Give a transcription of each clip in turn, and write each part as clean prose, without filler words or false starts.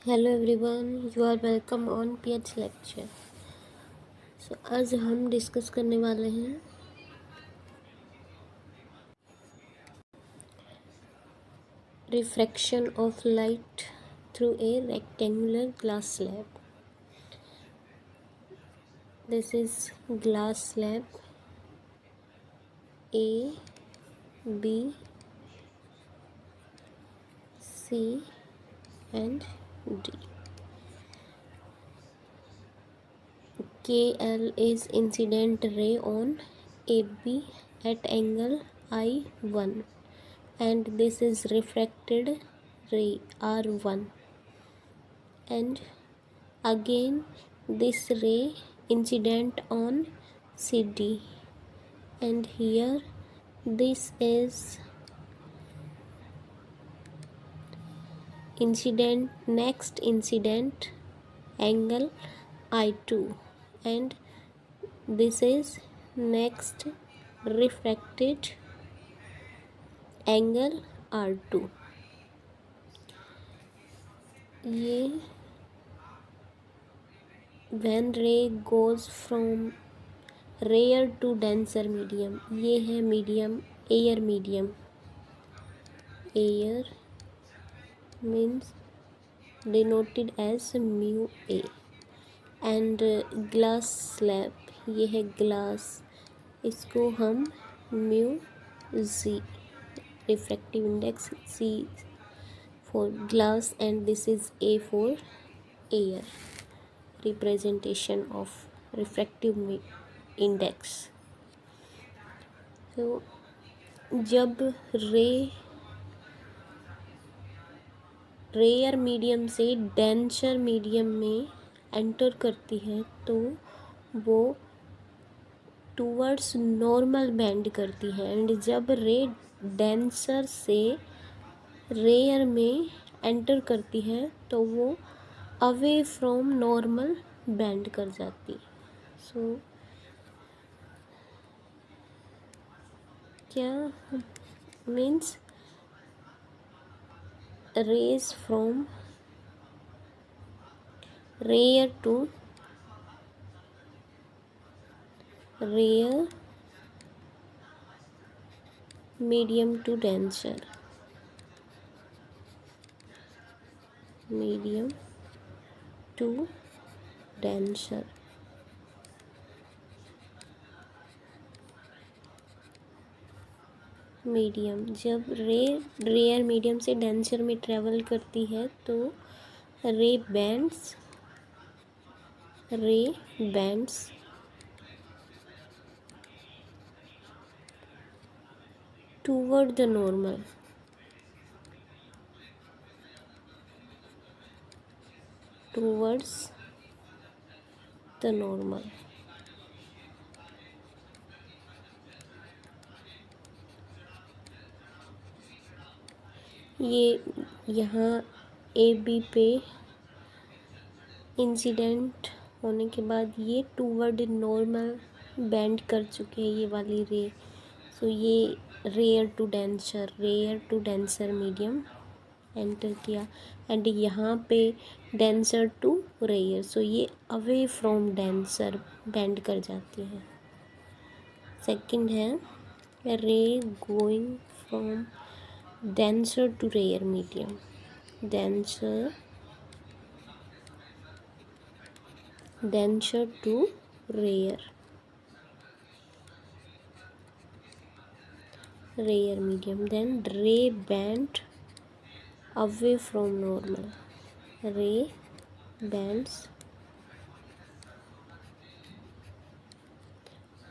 Hello everyone, you are welcome on PH lecture. आज हम discuss करने वाले हैं refraction of light through a rectangular glass slab. This is glass slab A, B, C and D. KL is incident ray on AB at angle I1 and this is refracted ray R1, and again this ray incident on CD, and here this is next incident angle I2, and this is next refracted angle R2. ये when ray goes from rare to denser medium, ये है medium, air means denoted as mu a, and glass slab ये है glass, इसको हम mu z, refractive index c for glass, and this is a for air, representation of refractive index. तो जब rare medium से denser medium में enter करती है तो वो टूवर्ड्स नॉर्मल बेंड करती है, एंड जब रे डेंसर से रेयर में एंटर करती है तो वो अवे फ्रॉम नॉर्मल बेंड कर जाती। सो क्या means rays from rare to rare, medium to denser, medium to denser, medium जब रेयर मीडियम से डेंसर में ट्रेवल करती है तो रे bands toward the normal, towards the normal. ये यहाँ ए बी पे इंसिडेंट होने के बाद ये टूवर्ड नॉर्मल बेंड कर चुके हैं ये वाली रे। सो ये rarer to denser medium enter किया, एंड यहाँ पे डेंसर टू रेयर, सो ये अवे फ्रॉम डेंसर बेंड कर जाती है। सेकंड है रे going from denser to rare medium, denser to rare medium, then ray bend away from normal, ray bends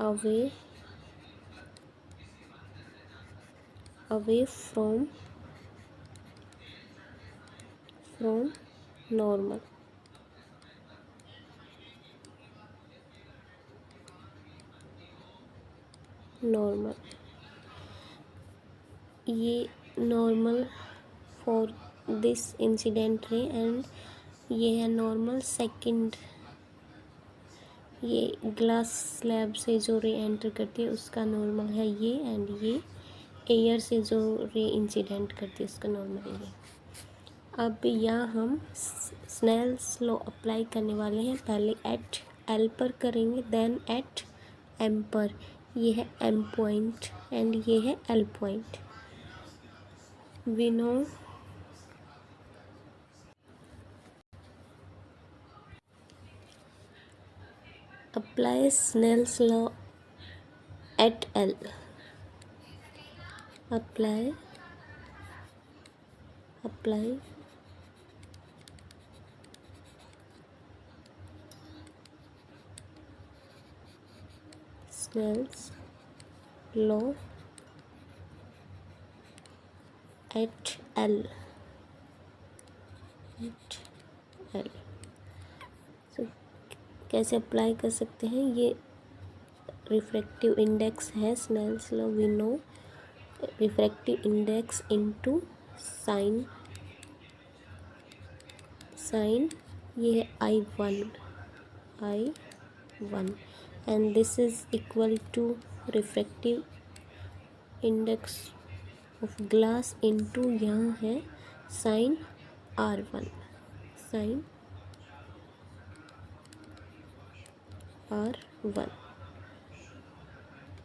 away from normal, ये normal for this incident ray, and ये है normal second, ये glass slab से जो रे enter करती है उसका नॉर्मल है ये, एंड ये एयर से जो रे इंसिडेंट करती है उसका नॉर्मल है ये। अब यहाँ हम स्नेल्स लॉ अप्लाई करने वाले हैं। पहले एट एल पर करेंगे, देन एट एम पर। ये है एम पॉइंट एंड ये है L point. We know apply Snell's law at L. अप्लाई Snell's law at L. So, कैसे अप्लाई कर सकते हैं? ये रिफ्रैक्टिव इंडेक्स है Snell's law. We know refractive index into sine ये है I1 and this is equal to refractive index of glass into यहाँ है sin R1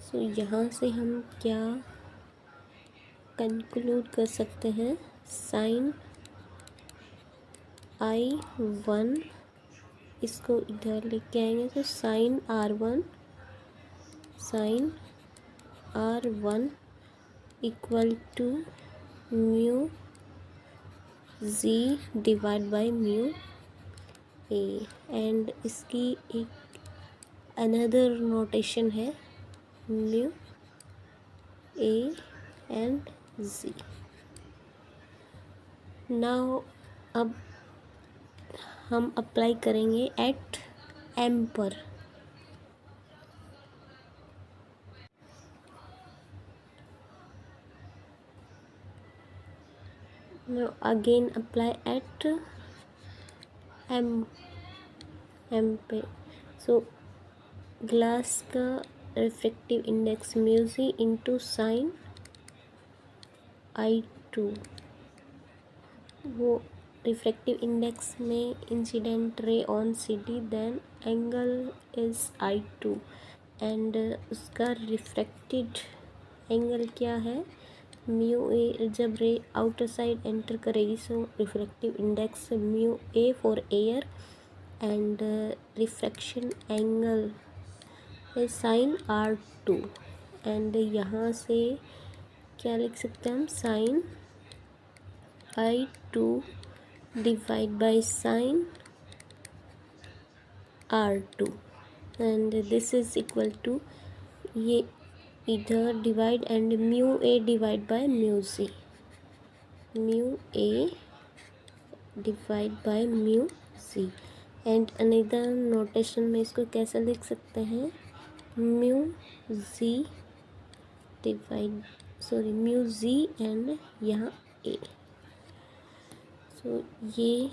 सो यहाँ से हम क्या कंक्लूड कर सकते हैं? sin I1 इसको इधर लेके आएंगे तो sin R1 equal to mu G divide by mu A. And इसकी एक अनदर नोटेशन है mu A and G. Now अब हम अप्लाई करेंगे एट एम पर। Now again apply at M पे। सो ग्लास का refractive index mu G into sine I2। वो रिफ्रैक्टिव इंडेक्स में इंसिडेंट रे ऑन सिटी, then angle is I2 and उसका रिफ्रैक्टेड एंगल क्या है? Mu A. जब रे आउटर साइड एंटर करेगी so refractive index mu A for air and refraction angle is sine R2 and यहाँ से क्या लिख सकते हैं हम? Sine I2 divide by sine R2 and this is equal to ये इधर divide and mu A divide by mu G. Mu A divide by mu G and another notation में इसको कैसे लिख सकते हैं? Mu G mu G and यहाँ A. So ये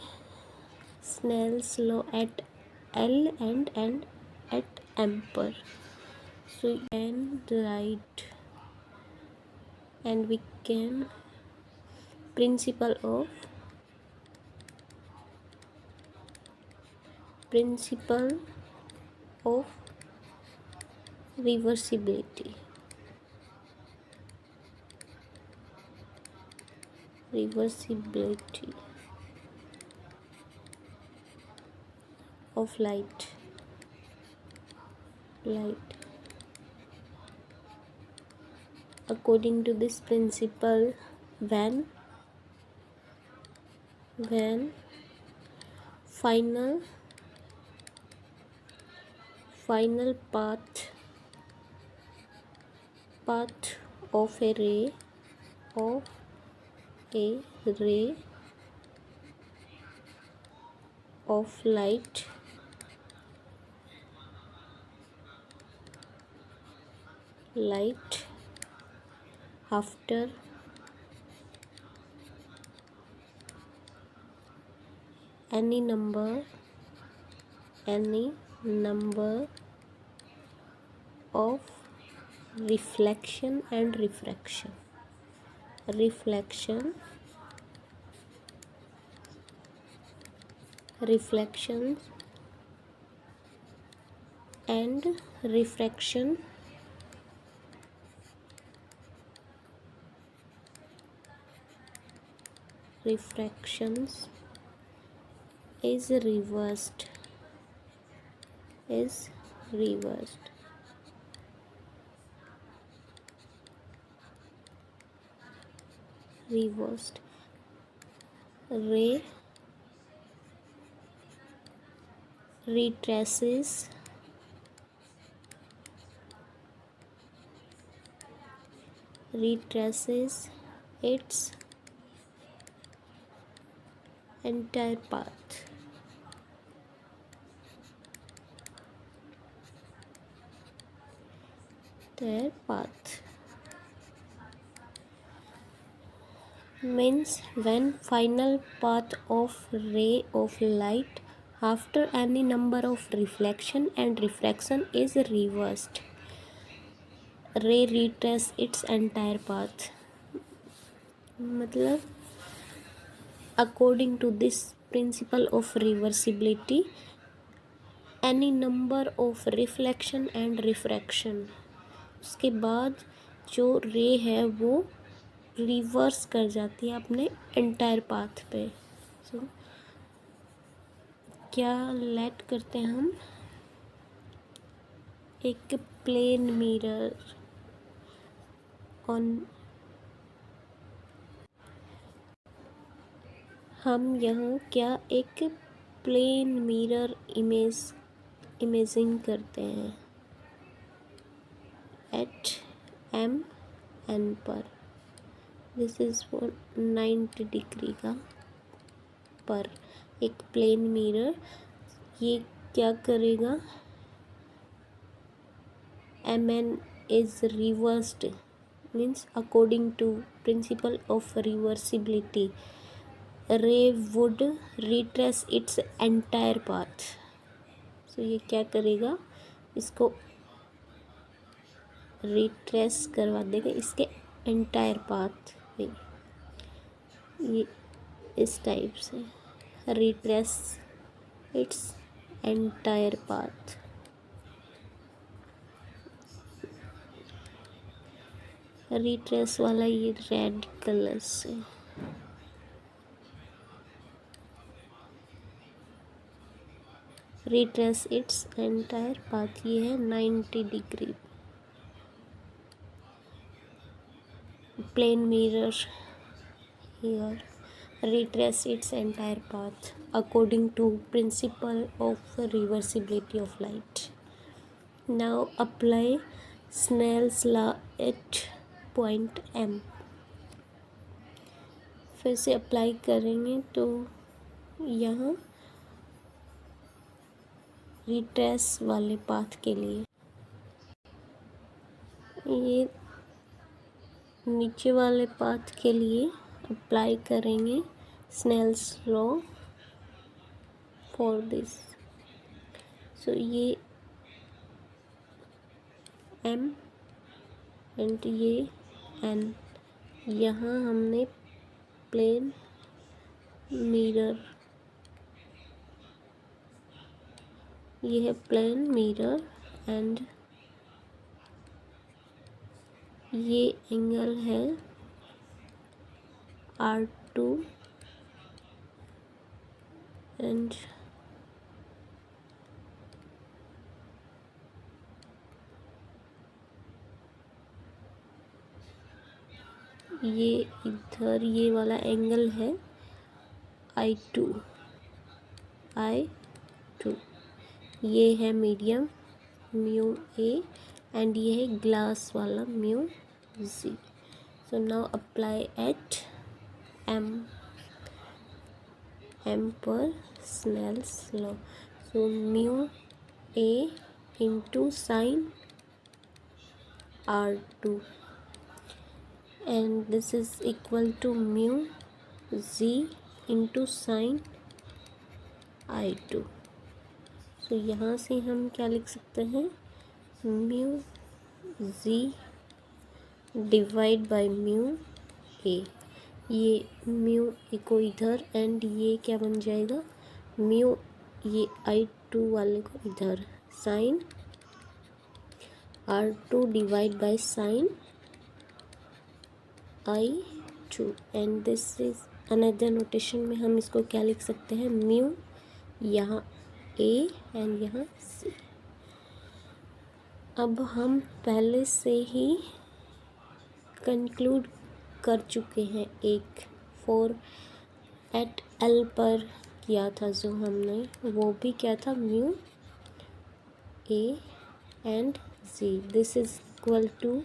Snell's law at L and eight M पर। So and write and we can principle of reversibility of light according to this principle, when final path of a ray of light after any number of reflection and refraction reflection and refraction refractions is reversed ray retraces its entire path. Means when final path of ray of light after any number of reflection and refraction is reversed, ray retrace its entire path. मतलब according to this principle of reversibility, any number of reflection and refraction, उसके बाद जो रे है वो reverse कर जाती है अपने एंटायर पाथ पे. सो क्या लेट करते हैं हम एक प्लेन मिरर ऑन, हम यहाँ क्या एक प्लेन मिरर इमेजिंग करते हैं एट एम एन पर. दिस इज 90 डिग्री का पर एक प्लेन मिरर. ये क्या करेगा, M N is reversed means according to principle of reversibility ray would retrace its entire path. So ये क्या करेगा, इसको रिट्रेस करवा देगा इसके एंटायर पाथ पे. ये इस टाइप से retrace its entire path. Retrace वाला ये रेड कलर से रिट्रेस इट्स एंटायर पाथ. ये है 90 degree plane mirror here retrace its entire path according to principle of reversibility of light. Now apply Snell's law at point M. फिर से apply करेंगे तो यहाँ रिट्रेस वाले पाथ के लिए ये नीचे वाले पाथ के लिए अप्लाई करेंगे स्नेल्स लॉ फॉर दिस. सो ये एम एंड ये एन, यहाँ हमने प्लेन मिरर, ये है प्लेन मिरर एंड ये एंगल है R2 एंड ये इधर ये वाला एंगल है I2. ये है मीडियम म्यू ए एंड ये है ग्लास वाला mu G. So now apply at M पर Snell's law. So mu A into sine R2 and this is equal to mu z into sin I2. तो यहाँ से हम क्या लिख सकते हैं, mu z divide by mu a. ये म्यू ए को इधर एंड ये क्या बन जाएगा म्यू ये I2 वाले को इधर sine R2 divide by sine I2 and this is another notation में हम इसको क्या लिख सकते हैं, म्यू यहाँ A एंड यहाँ C। अब हम पहले से ही कंक्लूड कर चुके हैं, एक फोर एट L पर किया था जो हमने, वो भी क्या था, mu A and Z। This is equal to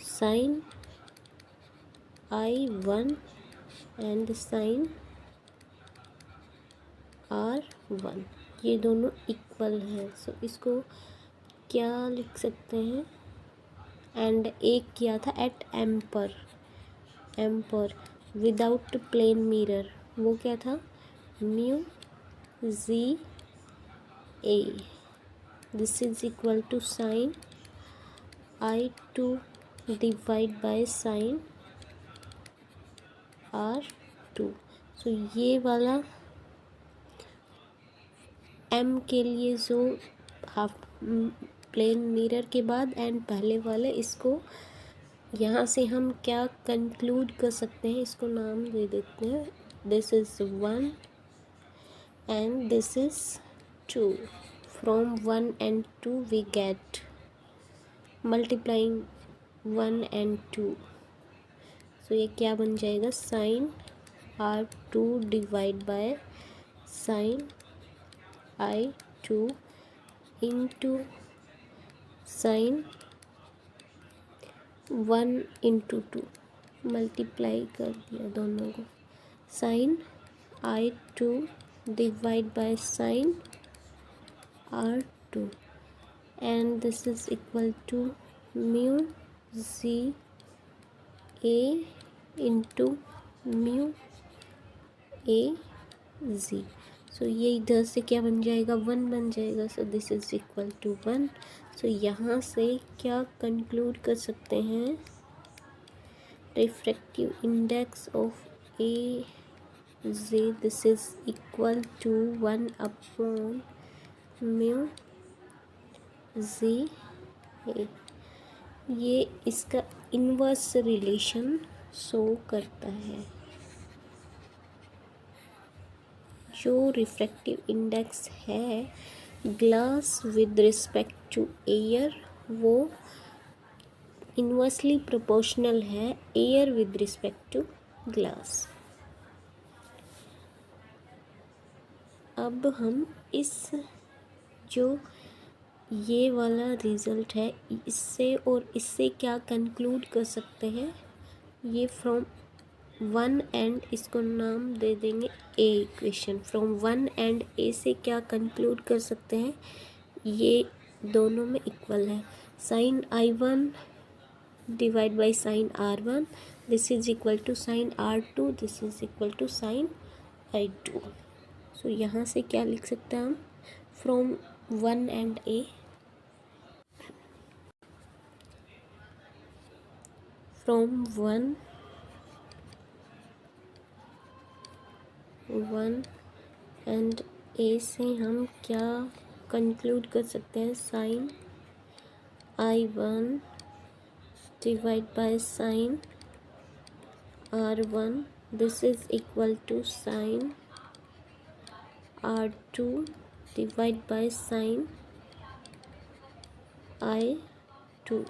sine I1 and sine R1, ये दोनों इक्वल हैं। सो इसको क्या लिख सकते हैं, एंड एक किया था एट M पर विदाउट प्लेन मिरर, वो क्या था, mu Z A। This is equal to sine I2 divide by sine R2। So ये वाला M के लिए जो हाफ प्लेन मिरर के बाद एंड पहले वाले, इसको यहाँ से हम क्या कंक्लूड कर सकते हैं, इसको नाम दे देते हैं, this is 1 and this is 2। From 1 and 2 we get multiplying 1 and 2। So ये क्या बन जाएगा, sine R2 divide by sine I2 into sine 1 into 2, multiply कर दिया दोनों को, sine I2 divide by sine R2 and this is equal to mu Z A into mu A Z। So ये इधर से क्या बन जाएगा, 1 बन जाएगा। सो this is equal to 1। So यहाँ से क्या कंक्लूड कर सकते हैं, refractive index of A Z, this is equal to 1 upon mu Z A। ये इसका इन्वर्स रिलेशन शो करता है। जो रिफ्रैक्टिव इंडेक्स है glass with respect to air, वो इन्वर्सली प्रोपोर्शनल है air with respect to glass. अब हम इस जो ये वाला रिज़ल्ट है, इससे और इससे क्या कंक्लूड कर सकते हैं, ये फ्रॉम 1 एंड इसको नाम दे देंगे A equation. From 1 and A से क्या कंक्लूड कर सकते हैं, ये दोनों में इक्वल है, sine I1 divide by sine R1, this is equal to sine R2, this is equal to sine I2। So यहाँ से क्या लिख सकते हैं हम, from 1 and A, from 1 and A से हम क्या कंक्लूड कर सकते हैं, sine I1 divide by sine R1, this is equal to sine R2 divide by sine I2।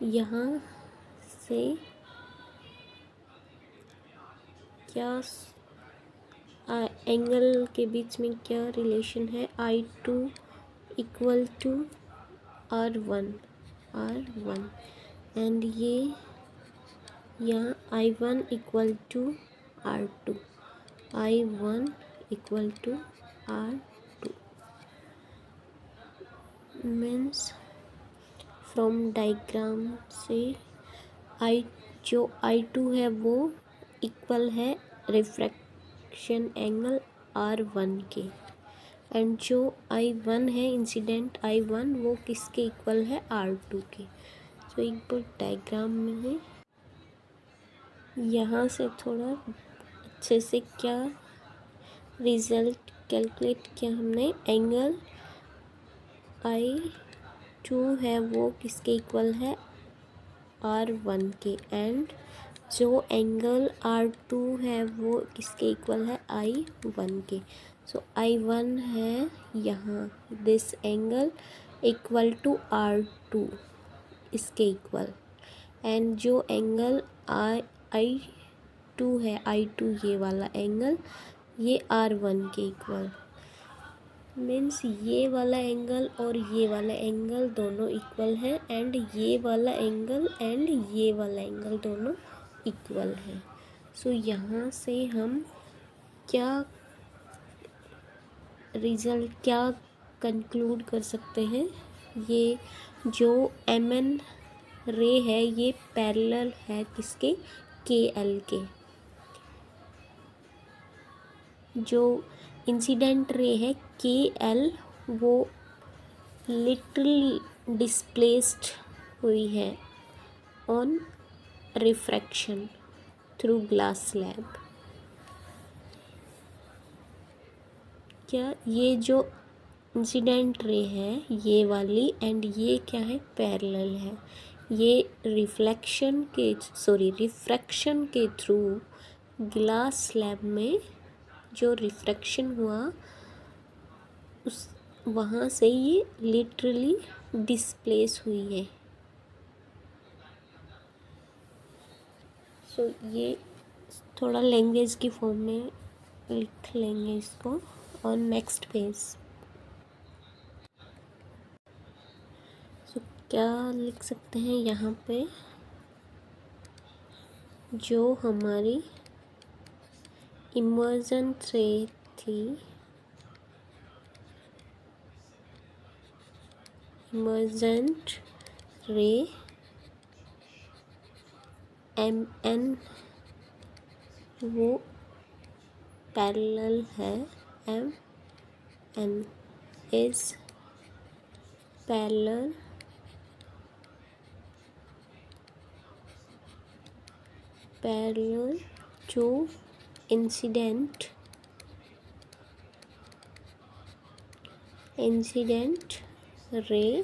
यहाँ से क्या एंगल के बीच में क्या रिलेशन है, I2 equal to R1 and ये यहाँ I1 equal to R2, I1 equal to R2 means from diagram से जो I2 है वो इक्वल है रिफ्रैक्शन एंगल R1 के, एंड जो I1 है इंसिडेंट I1 वो किसके इक्वल है, R2 के। तो एक बार डायग्राम में है, यहाँ से थोड़ा अच्छे से क्या रिजल्ट कैलकुलेट किया हमने, एंगल I2 है वो किसके इक्वल है, R1 के, एंड जो एंगल R2 है वो किसके इक्वल है, I1 के। सो I1 है यहाँ, this angle equal to R2, इसके इक्वल, एंड जो एंगल I2 है, I2 ये वाला एंगल, ये R1 के इक्वल, मीन्स ये वाला एंगल और ये वाला एंगल दोनों इक्वल है, एंड ये वाला एंगल एंड ये वाला एंगल दोनों इक्वल है। सो यहाँ से हम क्या रिजल्ट, क्या कंक्लूड कर सकते हैं, ये जो MN रे है ये पैरेलल है किसके, KL के। जो इंसिडेंट रे है KL वो लिटरली डिस्प्लेस्ड हुई है on refraction through glass slab. क्या ये जो इंसिडेंट रे है ये वाली, एंड ये क्या है, पैरेलल है, ये रिफ्रैक्शन के थ्रू ग्लास स्लैब में जो रिफ्रैक्शन हुआ उस वहाँ से ये लिटरली डिस्प्लेस हुई है। सो ये थोड़ा लैंग्वेज की फॉर्म में लिख लेंगे इसको और नेक्स्ट पेज। सो क्या लिख सकते हैं यहाँ पे, जो हमारी इमर्जन रे थी, इमर्जेंट रे MN वो पैरेलल है, MN is parallel to incident ray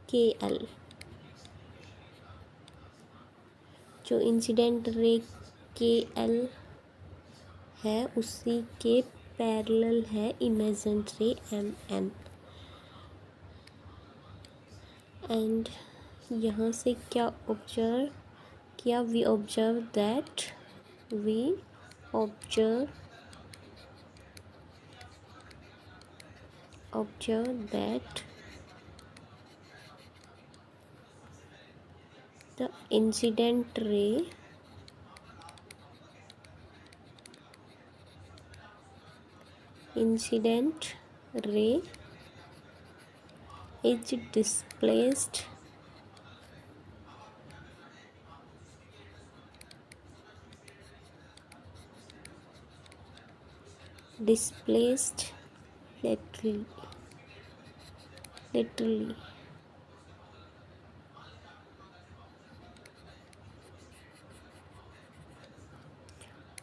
KL। जो इंसिडेंट रे KL है उसी के पैरेलल है इमेजिन रे MN। एंड यहाँ से क्या ऑब्जर्व किया, we observe that the incident ray is displaced literally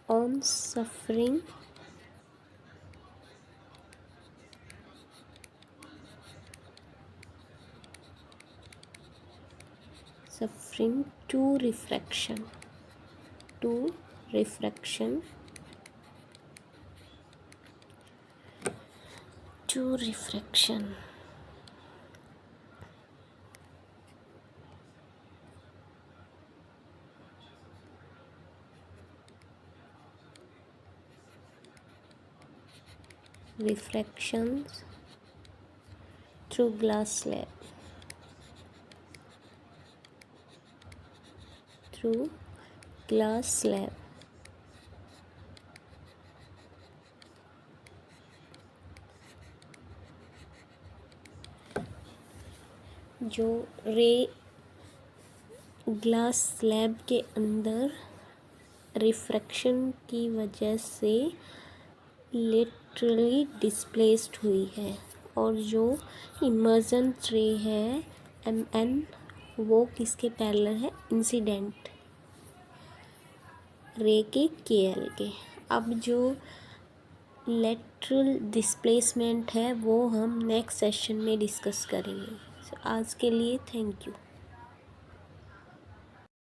on suffering to refraction refractions through glass slab, जो रे ग्लास स्लैब के अंदर रिफ्रैक्शन की वजह से लिटरली डिस्प्लेस्ड हुई है, और जो इमर्जन रे है MN वो किसके पैरेलल है, इंसिडेंट रे के KL के। अब जो लेटरल डिस्प्लेसमेंट है वो हम नेक्स्ट सेशन में डिस्कस करेंगे। आज के लिए थैंक यू।